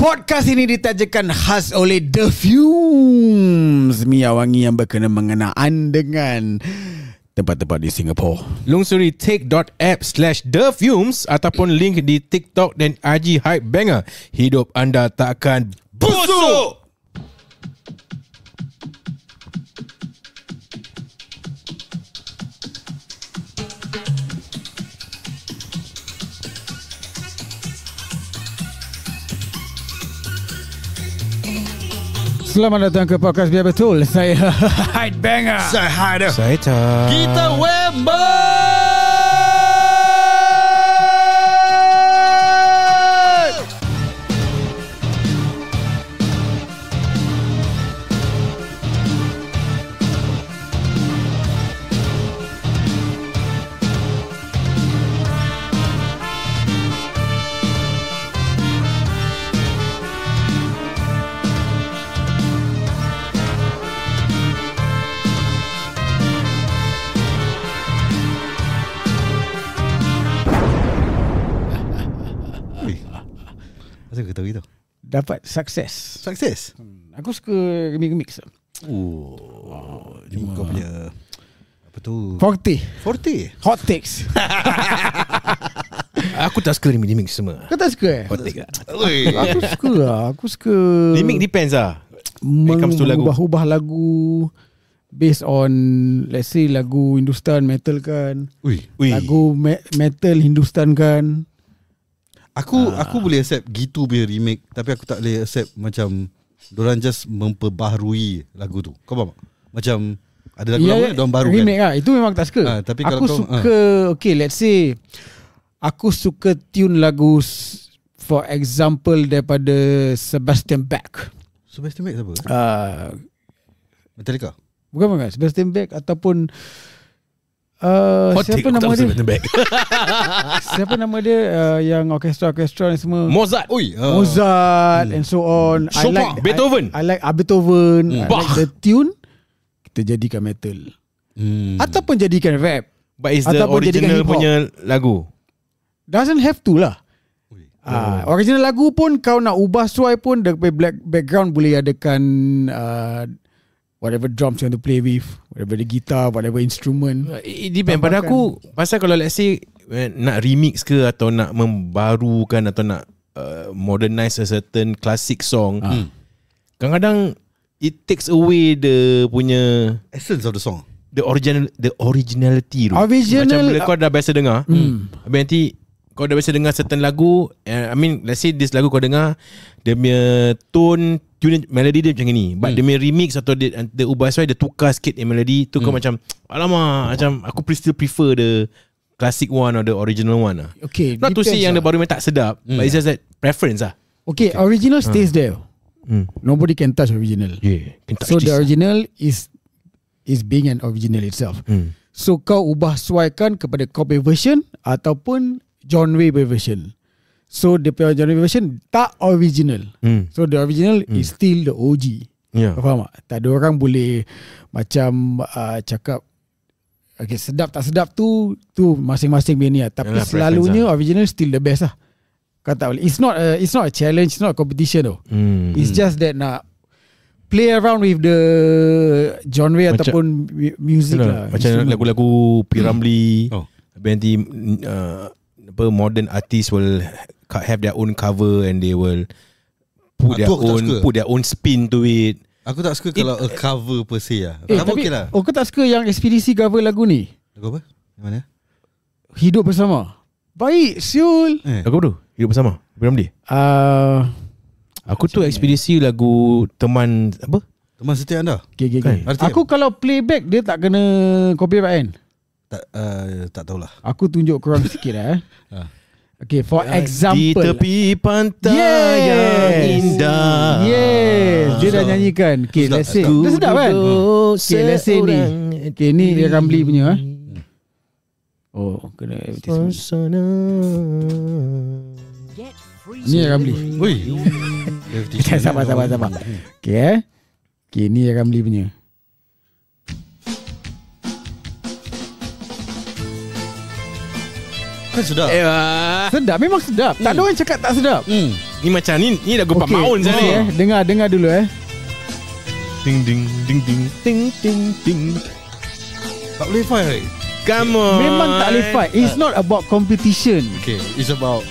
Podcast ini ditajakan khas oleh The Fumes, minyak wangi yang berkena mengenaan dengan tempat-tempat di Singapura. Lungsuri take.app/thefumes ataupun link di TikTok dan IG Hype Banger. Hidup anda tak akan busuk. Selamat datang ke podcast Biar Betul. Saya Hype Banger. Saya Haider. Saya tak. Kita Wember. Kenapa ketawa gitu? Dapat sukses. Sukses? Aku suka remix. Kau punya apa tu? 40 Hot takes. Aku tak suka remix semua. Kau tak suka? Hot take lah. Aku suka Remix depends lah. When it comes to lagu. Mengubah-ubah lagu based on, let's say, lagu Hindustan metal kan. Ui. Lagu metal Hindustan kan. Aku boleh accept gitu punya remake, tapi aku tak boleh accept macam dorang just memperbaharui lagu tu. Kau faham tak? Macam ada lagu-lagu dorang baru remake kan. Itu memang tak suka. Tapi aku kalau suka okay, let's say aku suka tune lagu, for example, daripada Sebastian Bach. Sebastian Bach siapa? Metallica? Bukan Sebastian Bach ataupun siapa nama dia? Siapa nama dia yang orkestra ni semua? Mozart. Mozart and so on. Chopin, Beethoven. I like Beethoven. I Bach. like the tune. Kita jadikan metal. Ataupun jadikan rap. But it's the ataupun original punya lagu. Doesn't have to lah. Original lagu pun kau nak ubah suai pun, black background boleh adakan whatever drums you want to play with, whatever the guitar, whatever instrument. It depends pada aku. Pasal kalau let's say nak remix ke atau nak membarukan atau nak modernize a certain classic song, kadang-kadang it takes away the punya essence of the song, the originality tu. Macam bila kau dah biasa dengar, habis nanti kau dah biasa dengar certain lagu, I mean let's say this lagu kau dengar, dia punya tune melody dia macam ni, but dia punya remix atau dia ubah sesuai, dia tukar sikit melody tu, kau macam alamak, macam aku still prefer the classic one or the original one lah. Okay, not to say yang the baru memang tak sedap, but it's just that preference lah. Okay, original stays there. Nobody can touch original. So the original is being an original itself. So kau ubah suaikan kepada copy version ataupun genre version. So the genre version tak original. So the original is still the OG. Faham tak? Tak ada orang boleh macam cakap okay, sedap tak sedap tu masing-masing punya niat. Tapi selalunya original still the best lah. Kata boleh. It's not a challenge, it's not a competition though. It's just that nak play around with the genre macam, ataupun music lah. Macam lagu-lagu Piramli. Nanti modern artists will have their own cover and they will put their own spin to it. Aku tak suka kalau a cover per se lah. Cover tapi, okay lah. kau tak suka yang Ekspedisi cover lagu ni? Lagu apa? Yang mana? Hidup Bersama. Baik, siul. Lagu apa tu? Hidup Bersama? Piramli? Aku tu Ekspedisi lagu Teman apa? Teman Setia Anda. Okay. Aku kalau playback dia tak kena copyright kan? Tak tahulah. Aku tunjuk korang sikit lah. Okay, for example, di tepi pantai yang indah. Yes, dia dah nyanyikan. Okay, let's say dah sedap kan? Okay, let's say ni. Okay, ni dia Ramli punya. Kena advertisement. Ni Ramli. Sabar. Okay, okay, ni Ramli punya. Kan sedap. Sedap, memang sedap. Tak ada orang cakap tak sedap. Ni macam ni lagu Pak Maun je ni. Dengar dulu Ding ding ding ding ding ding ding. Tak boleh fight. Come on. Memang tak boleh fight. It's not about competition. Okay, it's about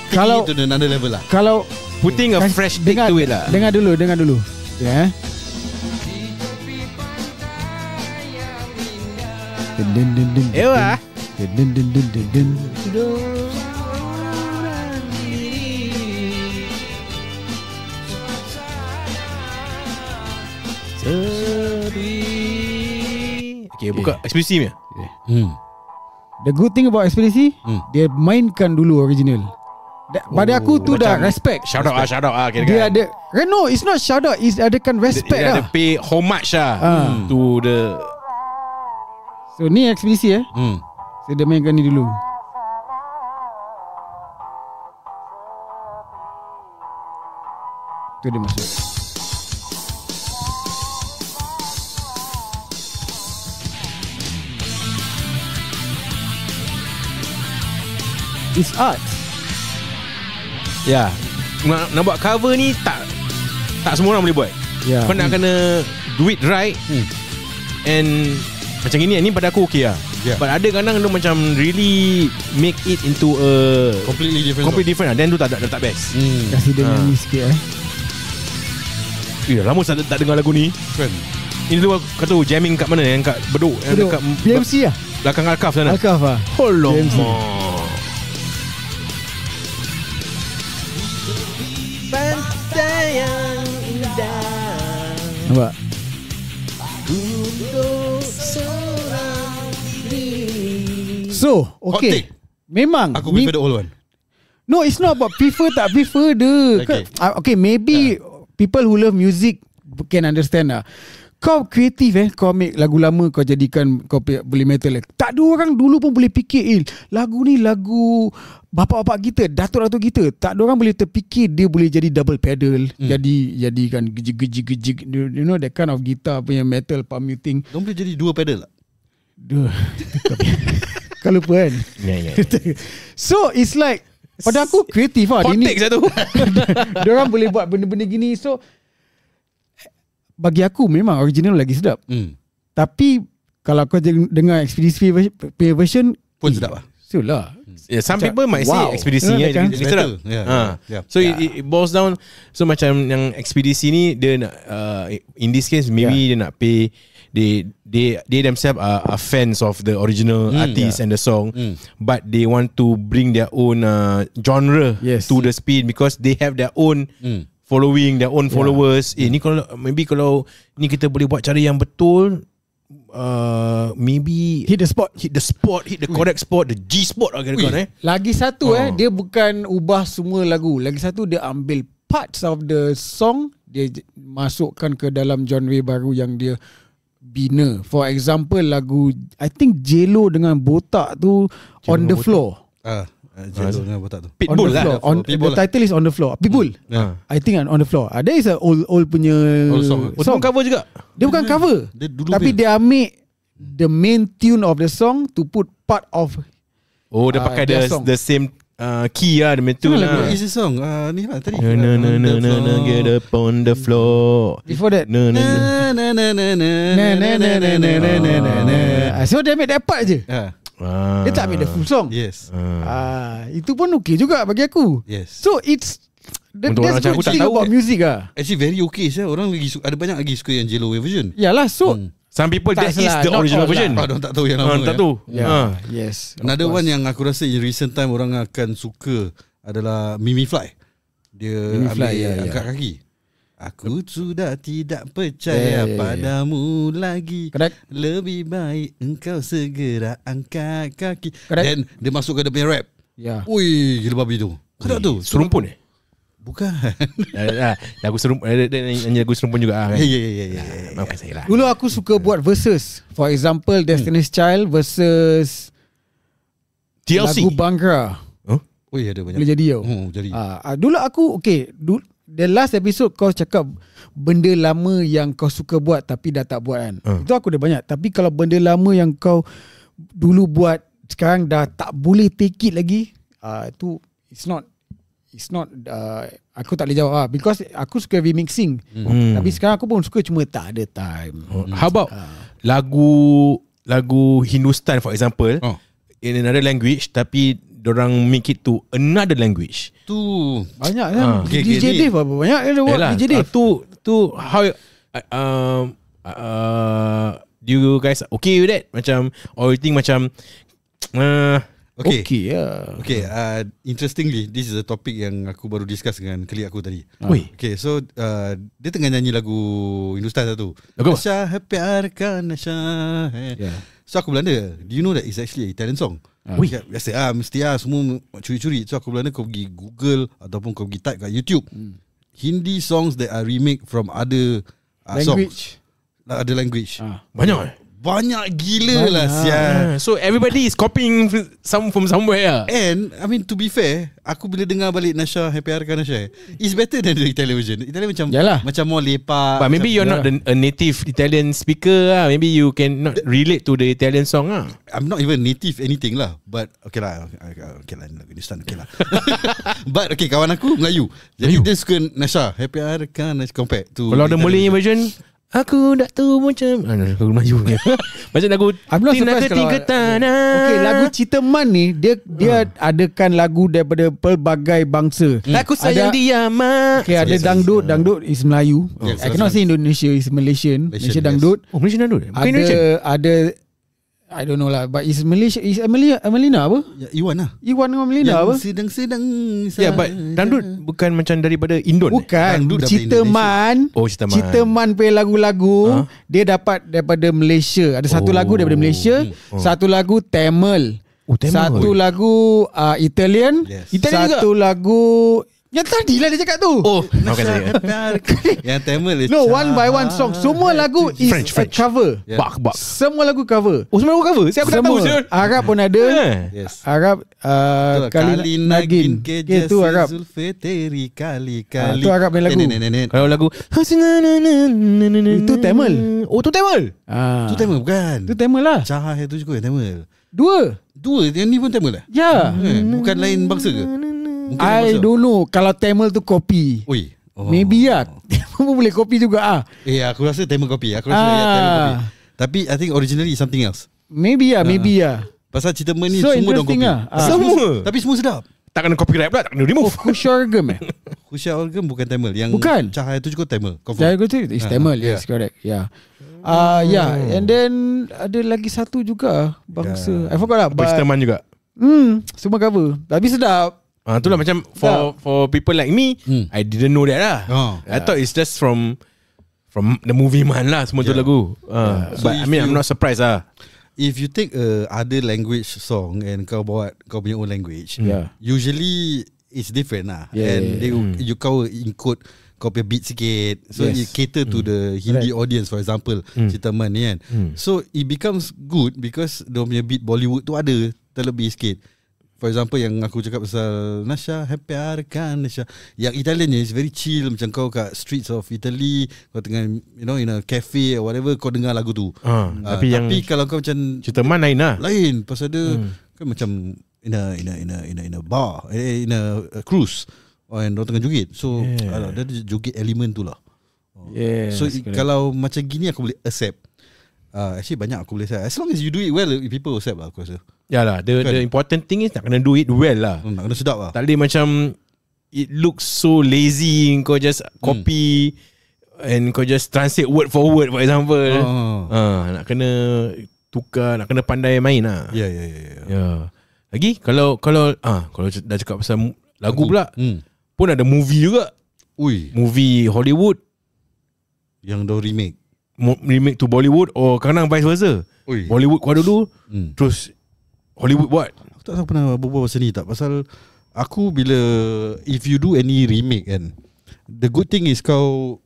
kalau to another level lah. Kalau putting a fresh take to it lah. Dengar dulu. Ya. Ewa. Okay, buka ekspedisi ni. The good thing about ekspedisi, dia mainkan dulu original. Pada aku tu dah respect. Shout out dia ada. No, it's not shout out. It's adakan respect dia lah. ada pay homage lah to the. So ni ekspedisi So dia mainkan ni dulu. Tu dia masuk. It's art. Ya. Nak buat cover ni tak semua orang boleh buat. Kau nak kena do it right. And macam gini ni pada aku okay lah. But ada kadang dia macam really make it into a completely different lah. Then tu tak best. Kasih dia nyanyi sikit dah lama tak dengar lagu ni kan. Ini dulu kata jamming kat mana? Yang kat Bedok, yang dekat PMC lah, belakang Alkaf sana. Alkaf lah. Pantai yang indah. Nampak? So, okay. Memang aku prefer the old one. No, it's not about prefer tak prefer the. Okay, maybe people who love music can understand lah. Kau kreatif kau ambil lagu lama kau jadikan kau boleh metal. Tak ada orang dulu pun boleh fikir lagu ni lagu bapak-bapak kita, datuk-datuk kita. Tak ada orang boleh terfikir dia boleh jadi double pedal, jadikan gejig-gejig, you know that kind of guitar punya metal pumping. Dia boleh jadi dua pedal tak? Kau lupa kan? So it's like pada aku kreatif lah. Konteks satu. Diorang boleh buat benda-benda gini. So bagi aku memang original lagi sedap. Tapi kalau kau dengar ekspedisi version pun sedap lah. Sudah. Some people might say ekspedisi sedap. So it boils down. So macam yang ekspedisi ni dia nak in this case maybe dia nak pay. They themselves are fans of the original artist and the song, but they want to bring their own genre to the spin because they have their own following, their own followers. Ni kalau ni kita boleh buat cara yang betul, maybe hit the spot, hit the correct spot, the G spot Lagi satu dia bukan ubah semua lagu. Lagi satu dia ambil parts of the song, dia masukkan ke dalam genre baru yang dia bina. For example lagu I think J-Lo dengan botak tu On the Floor. J-Lo dengan botak tu Pitbull lah. The title is On the Floor. Pitbull. I think On the Floor. There is a old punya song. Bukan cover juga. Dia bukan cover. Tapi dia ambil the main tune of the song to put part of dia pakai the same key lah, demi tu lah. Is the song ni lah tadi. Get up on the floor. Before that so dia ambil that part je. Dia tak ambil the full song. Yes. Itu pun okay juga bagi aku. Yes. So it's that's macam aku good tak thing tahu about music lah. Actually very okay saya. Orang lagi ada banyak lagi suka yang J-Lo version. Yalah, so some people that is the original version. Orang tak tahu yang lama. Tak tahu. Yes. Another one yang aku rasa in recent time orang akan suka adalah Mimi Fly. Dia ambil angkat kaki. Aku sudah tidak percaya padamu lagi. Correct. Lebih baik engkau segera angkat kaki. Correct. Dan dia masuk ke dia punya rap. Ui, gila babi tu. Kau tak tahu? Serumpun Bukan. Lagu serumpun. Nyanyi lagu serumpun juga kan? Ya. Maafkan saya lah. Dulu aku suka buat verses. For example Destiny's Child versus TLC lagu Bhangra. Oh ya, ada banyak. Boleh jadi tau. Jadi. Dulu aku the last episode kau cakap benda lama yang kau suka buat tapi dah tak buat kan. Itu aku dah banyak. Tapi kalau benda lama yang kau dulu buat sekarang dah tak boleh take it lagi. Itu it's not aku tak boleh jawab because aku suka remixing. Tapi sekarang aku pun suka, cuma tak ada time. How about lagu Hindustan for example, in another language tapi dorang make it to another language. Tu banyak kan. DJ Dave apa banyak DJ Dave. Tu how do you guys okay with that? Macam or you think macam Okay. Okay. Interestingly, this is a topic yang aku baru discuss dengan klik aku tadi. Wait. Okay, so dia tengah nyanyi lagu Hindustan satu. Nasha hai pyar ka nasha hai. So aku bilang dia, do you know that it's actually a Italian song? Biasa mesti semua curi-curi. So aku bilang dia, kau pergi Google ataupun kau pergi type kat YouTube Hindi songs that are remake from other language. Other language. Banyak gila lah sial. So everybody is copying some from somewhere. And I mean, to be fair, aku bila dengar balik Nasha Happy Arka Nasha, it's better than the Italian version. Italian macam more lepak. But maybe you're not a native Italian speaker lah. Maybe you can not relate to the Italian song lah. I'm not even native anything lah. But okay lah Hindustan okay lah. But okay, kawan aku Melayu, jadi dia suka Nasha Happy Arka Nasha compared to kalau ada Malay version, aku tak tahu macam lagu Melayu ni. Macam lagu Tina Ketingga Tanah. Okay, lagu Citaman ni dia adakan lagu daripada pelbagai bangsa. Aku sayang dia mak. Okay, ada dangdut. Dangdut is Melayu. I cannot say Indonesia is Malaysian. Malaysia dangdut. Oh, Malaysian dangdut. Ada I don't know lah, but is Malaysia is Amelina apa? Ya, Iwan lah. Iwan dengan Amelina apa? Sedang. Ya, but dangdut bukan macam daripada Indon. Bukan. Citaman. Citaman punya lagu-lagu dia dapat daripada Malaysia. Ada satu lagu daripada Malaysia, satu lagu Tamil. Satu lagu Italian, satu lagu yang tadi lah dia cakap tu. Yang Tamil. No, one by one song. Semua lagu is French. cover. Semua lagu cover. Oh, semua lagu cover. Saya aku tak tahu. Arab pun ada. Arab Kali Nagin itu Arab. Itu Arab punya lagu. Kalau lagu itu Tamil. Oh, tu Tamil. Itu Tamil bukan? Itu Tamil lah. Cahaya itu juga Tamil. Dua. Yang ni pun Tamil lah? Ya. Bukan lain bangsa ke? I don't know. Kalau Tamil tu copy. Maybe lah. Tamil boleh copy juga aku rasa Tamil copy. Tamil copy. Tapi I think originally is something else. Maybe lah. Pasal Citaman ni so semua dong copy. Semua. Tapi semua sedap. Tak kena copyright pula. Tak kena remove. Khusyargam Khusyargam bukan Tamil. Yang bukan. Cahaya tu juga Tamil. Cahaya tu is Tamil. Yes, correct. Yeah. And then ada lagi satu juga bangsa. I forgot lah. Citaman juga. Semua cover. Tapi sedap. Itulah macam for people like me, I didn't know that lah. I thought it's just from the movie man lah semua tu lagu. But I mean I'm not surprised lah. If you take other language song and kau bawa kau punya own language, usually it's different lah. And you kau include kau punya beat sikit, so it cater to the Hindi audience, for example Citaman ni kan. So it becomes good because dia punya beat Bollywood tu ada terlebih sikit. For example yang aku cakap pasal Nasha Happy Arka Nasha, yang Italian ni is very chill. Macam kau kat streets of Italy, kau tengah in a cafe or whatever, kau dengar lagu tu. Tapi kalau kau macam Citaman lain lah. Lain pasal dia kan macam in a bar, in a cruise, and orang tengah joget. So dia ada joget element tu lah. So kalau macam gini aku boleh accept. Actually banyak aku boleh accept. As long as you do it well, people will accept lah aku rasa. Yalah, the important thing is nak kena do it well lah. Nak kena sedap lah. Tak boleh macam it looks so lazy, kau just copy and kau just translate word for word, for example. Nak kena tukar, nak kena pandai main lah. Ya. Lagi kalau dah cakap pasal lagu pula, pun ada movie juga. Movie Hollywood yang dah remake to Bollywood, or kadang vice versa. Bollywood kuat dulu, terus Hollywood buat. Aku tak tahu pernah berbual pasal ni tak. Pasal aku bila if you do any remake kan, the good thing is kau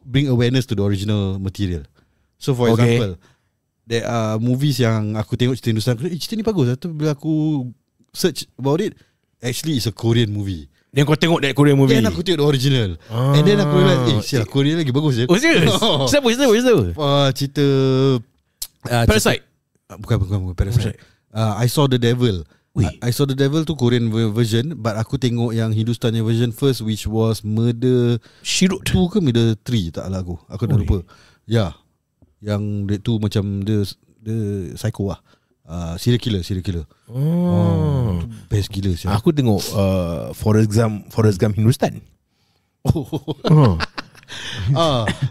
bring awareness to the original material. So for example, there are movies yang aku tengok cerita Hindustan, cerita ni bagus. Tapi bila aku search about it, actually it's a Korean movie. Yang kau tengok that Korean movie, then aku tengok the original, and then aku realize sial, Korean lagi bagus je. Oh serious? Siapa? Cerita Parasite. Bukan Parasite. I Saw the Devil. I Saw the Devil tu Korean version, but aku tengok yang Hindustani version first, which was Murder She Wrote 2 ke Murder 3, tak lah aku dah lupa. Ya, yang dia tu macam dia psycho lah. Serial killer. Best gila siapa. Aku tengok Forrest Gump Hindustan.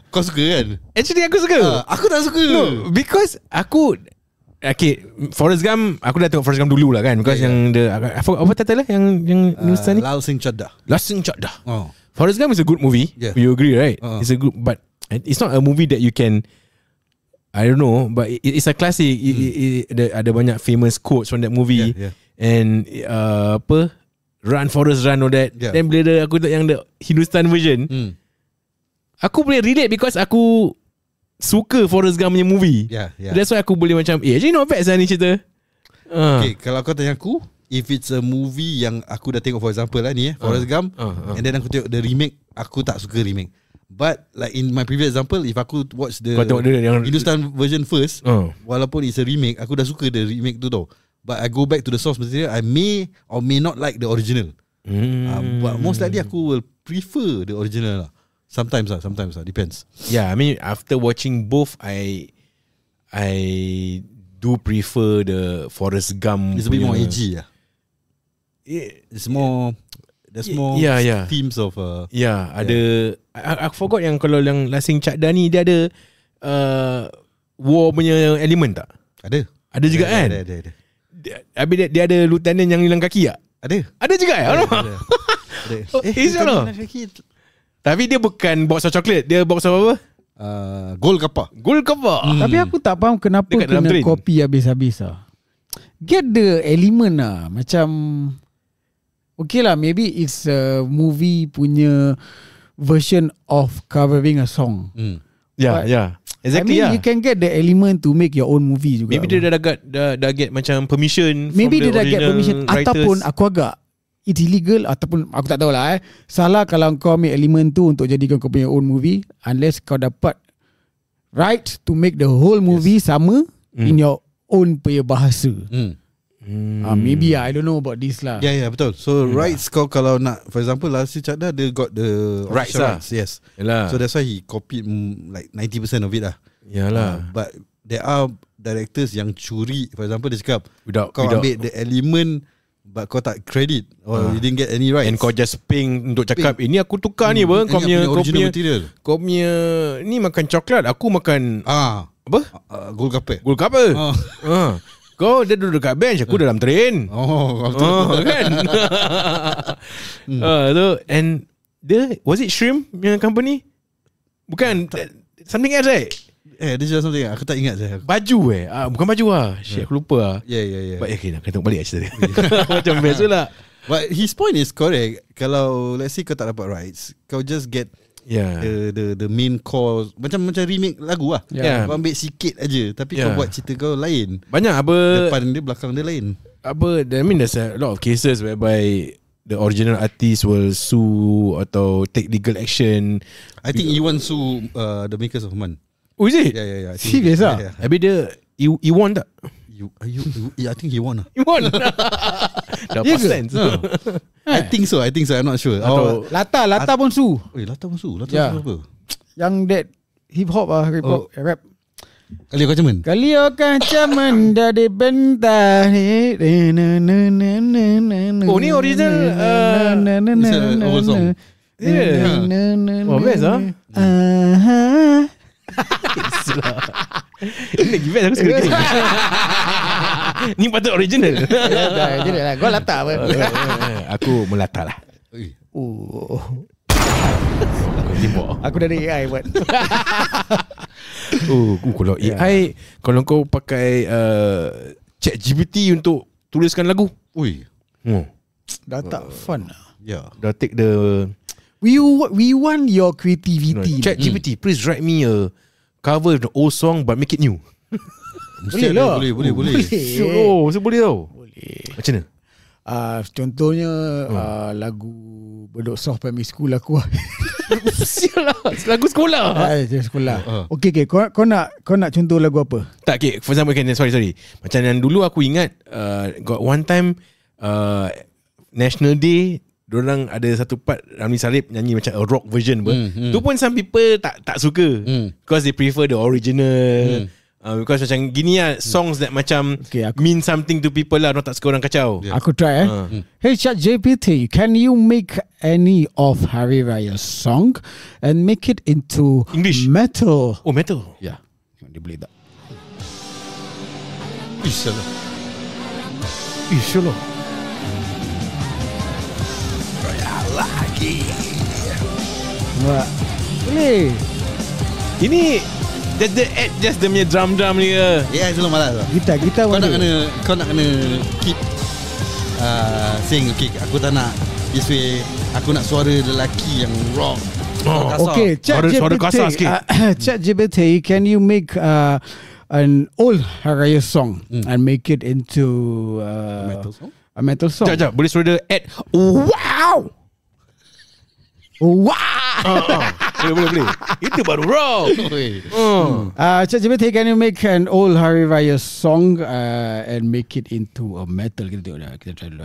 Kau suka kan? Actually aku suka. Aku tak suka. No, because aku Forrest Gump, aku dah tengok Forrest Gump dulu lah kan. Because yang apa title lah yang Hindustan ni? Lao Sing Chadda. Forrest Gump is a good movie. You agree, right? It's a good, but it's not a movie that you can, I don't know, but it's a classic. Ada banyak famous quotes from that movie. And Run Forrest Run, all that. Then bila aku tengok yang the Hindustan version, aku boleh relate because aku suka Forrest Gump punya movie. That's why aku boleh macam actually not bad ni cerita. Okay, kalau kau tanya aku, if it's a movie yang aku dah tengok, for example lah ni Forrest Gump, and then aku tengok the remake, aku tak suka remake. But like in my previous example, if aku watch the Hindustan version first, walaupun it's a remake, aku dah suka the remake tu tau. But I go back to the source material, I may or may not like the original. But most likely aku will prefer the original lah. Sometimes lah, depends. Yeah, I mean after watching both, I do prefer the Forrest Gump. It's a bit more edgy lah. It's more, there's more themes of ada I forgot yang kalau yang Lasing Chadda ni dia ada war punya element tak? Ada juga kan? Ada. Habis dia ada lieutenant yang hilang kaki tak? Ada juga kan? Ada. Tapi dia bukan box of chocolate, dia box of apa? Gold Kappa. Tapi aku tak faham kenapa kena copy habis-habis lah. Get the element lah. Macam okay lah, maybe it's a movie punya version of covering a song. Exactly. I mean, you can get the element to make your own movie juga. Maybe dia dah get macam permission. Maybe from dia dah get permission writers. Ataupun aku agak it's illegal, ataupun aku tak tahulah salah kalau kau ambil elemen tu untuk jadikan kau punya own movie, unless kau dapat right to make the whole movie sama in your own punya bahasa. Maybe I don't know about this lah. Yeah, betul. So rights kau kalau nak, for example lah, si Chadda dia got the rights lah. Yes. Yalah. So that's why he copied like 90% of it lah. Yalah. But there are directors yang curi. For example, dia cakap kau without ambil the element but kau tak credit or you didn't get any rights. And kau just ping untuk cakap ini aku tukar ni apa, kau punya original material. Kau punya ni makan coklat, aku makan apa? Gold Kappa. Kau dia duduk dekat bench, aku dalam train. Kan? So and was it Shrimp yang company? Bukan, something else right? This is something aku tak ingat saya. Baju bukan baju Shit, aku lupa lah. Yeah. But okay, nak tengok balik cerita dia. Macam best lah. But his point is correct. Kalau let's say kau tak dapat rights, kau just get the main core, macam remake lagu lah. Kau ambil sikit aja, tapi kau buat cerita kau lain. Banyak apa, depan dia belakang dia lain. Apa, I mean there's a lot of cases whereby the original artist will sue atau take legal action. I think Iwan sue the makers of Man. Oh, is it? Yeah. Serious lah? Habis dia he won tak? I think he won lah. He won. Dah past tense. I think so. I'm not sure. Lata pun su. Lata pun su. Lata apa? Yang that hip hop rap. Kali kacaman. Kali kacaman dari bentah. Oh, ni original. It's an old song. Oh, best lah. Ini lagi best, aku suka gini. Ni patut original. Original lah. Kau latar apa? Aku melatar lah. Aku dari AI buat. Kalau AI, kalau kau pakai ChatGPT untuk tuliskan lagu, dah tak fun lah. Dah take the We want your creativity. ChatGPT, please write me a cover of the old song but make it new. Boleh. Boleh tau. Macam mana? Contohnya lagu Bedok Soft Primary School aku. Sial lah, lagu sekolah. Sekolah. Okay, kau nak contoh lagu apa? Tak, okay, for example, sorry. Macam yang dulu aku ingat, got one time National Day, diorang ada satu part Ramli Sarip nyanyi macam a rock version tu pun some people tak suka because they prefer the original. Because macam gini lah, songs that macam mean something to people lah, orang tak suka orang kacau. Aku try Hey ChatGPT, can you make any of Hari Raya song and make it into English metal? Oh, metal. Ya, dia boleh tak? Inshallah. Lagi boleh. Ini just dia punya drum ni ke? Ya, selalu malas lah. Gitar Kau nak kena keep saying, okay, aku tak nak this way. Aku nak suara lelaki yang rock. Okay, suara kasar sikit. ChatGPT, can you make an old Hari Raya song and make it into metal song? A metal song. Sekejap, boleh suruh dia add wow. Boleh. Itu baru rock. ChatGPT, can you make an old Hari Raya song and make it into a metal? Kita tengok dah. Kita try dulu.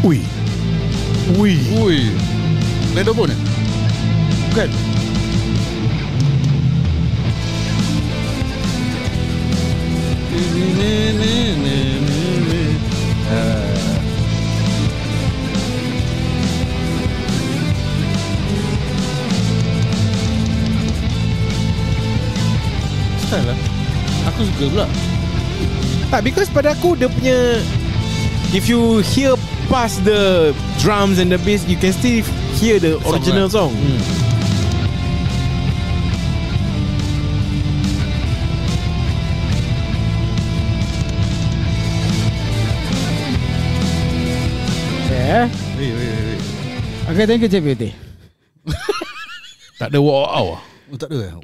Ui. Ledo pun Bukan. Style lah. Aku suka pula. Tak, because pada aku dia punya, if you hear past the drums and the bass, you can still hear the original song. Wait. Okay, thank you ChatGPT. Tak ada wow. Tak ada.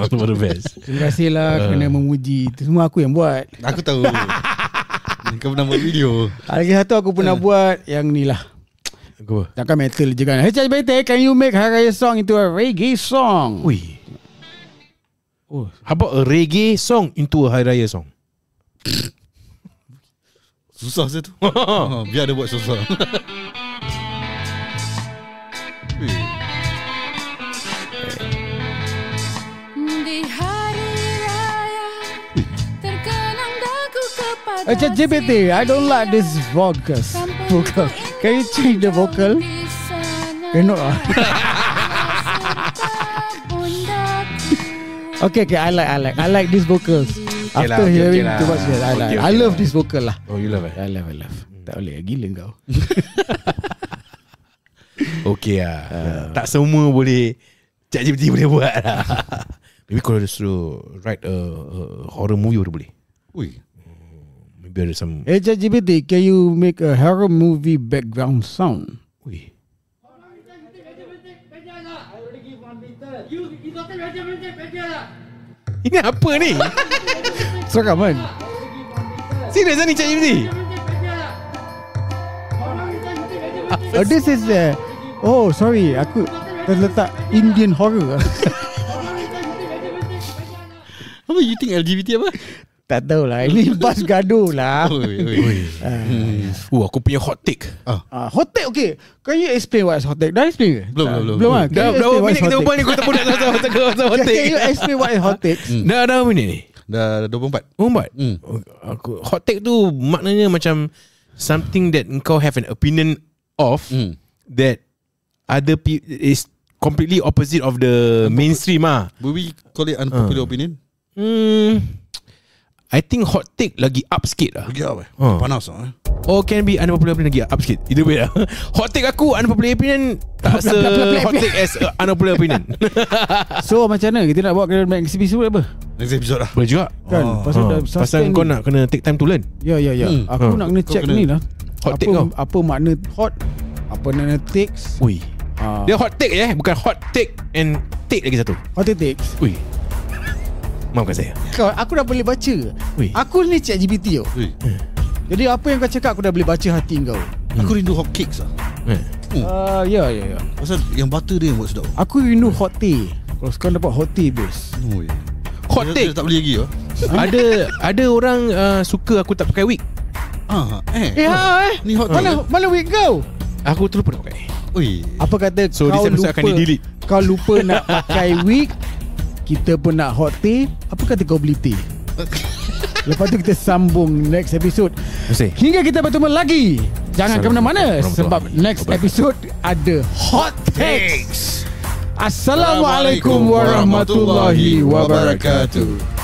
Itu baru best. Terima kasih lah kena memuji. Itu semua aku yang buat. Aku tahu. Kau pernah buat video. Lagi satu aku pernah buat yang ni lah. Apa? Takkan metal je kan. Hey ChatGPT, can you make Hari Raya song into a reggae song? Ui. How about a reggae song into a Hari Raya song? Susah saya tu. Biar dia buat susah. Di hari raya terkenang dagu kepada ChatGPT, I don't like this vocal. Can you change the vocal? Cannot lah. Okay, I like this vocals. After hearing too much, I love this vocal lah. Oh, you love it? I love. Tak boleh, gila kau. Okay lah. Tak semua boleh ChatGPT boleh buat lah. Maybe kalau dia suruh write a horror movie baru boleh. Ui. Maybe ada some. Hey ChatGPT, can you make a horror movie background sound? Ui. Ini apa ni? Serakaman. Serius lah ni ChatGPT? This is sorry, aku terletak Indian horror. Apa you think LGBT apa? Tak tahulah. Ini bas gaduh lah. Aku punya hot take. Hot take, okay. Can you explain what is hot take? Dah explain ke? Belum. Kan? Dah berapa minit kita berbual ni? Kau tak pun nak tahu hot take. Can you explain what is hot take? Dah berapa minit ni? Dah 24. Aku hot take tu maknanya macam something that kau have an opinion of that other people is completely opposite of the mainstream ah. Will we call it unpopular opinion? I think hot take lagi up sikit lah. Lagi apa? Panas lah. Or can be unpopular opinion lagi up sikit. Either way lah. Hot take aku unpopular opinion tak hot take as unpopular opinion. So macam mana kita nak buat kena next episode apa? Next episode lah. Boleh juga Kan pasal kau nak kena take time to learn. Ya Aku nak kena check ni lah. Hot take kau apa makna hot, apa makna takes. Ui, Dia hot take bukan hot take and take lagi satu. Hot takes. Ui. Maafkan saya. Aku dah boleh baca. Aku ni ChatGPT tau. Jadi apa yang kau cakap aku dah boleh baca hati kau. Aku rindu hot cakes lah. Ya. Pasal yang butter dia yang buat sedap. Aku rindu hot tea. Kalau sekarang dapat hot tea best. Hot take dia tak beli lagi lah. Ada orang suka aku tak pakai wig. Ni hot tea. Mana wig kau? Aku terlupa nak pakai. Apa kata so kau lupa akan di-delete. Kau lupa nak pakai wig, kita pun nak hot tea. Apa kata kau beli tea? Lepas tu kita sambung next episode. Hingga kita bertemu lagi. Jangan ke mana-mana sebab next episode ada hot takes. Assalamualaikum warahmatullahi wabarakatuh.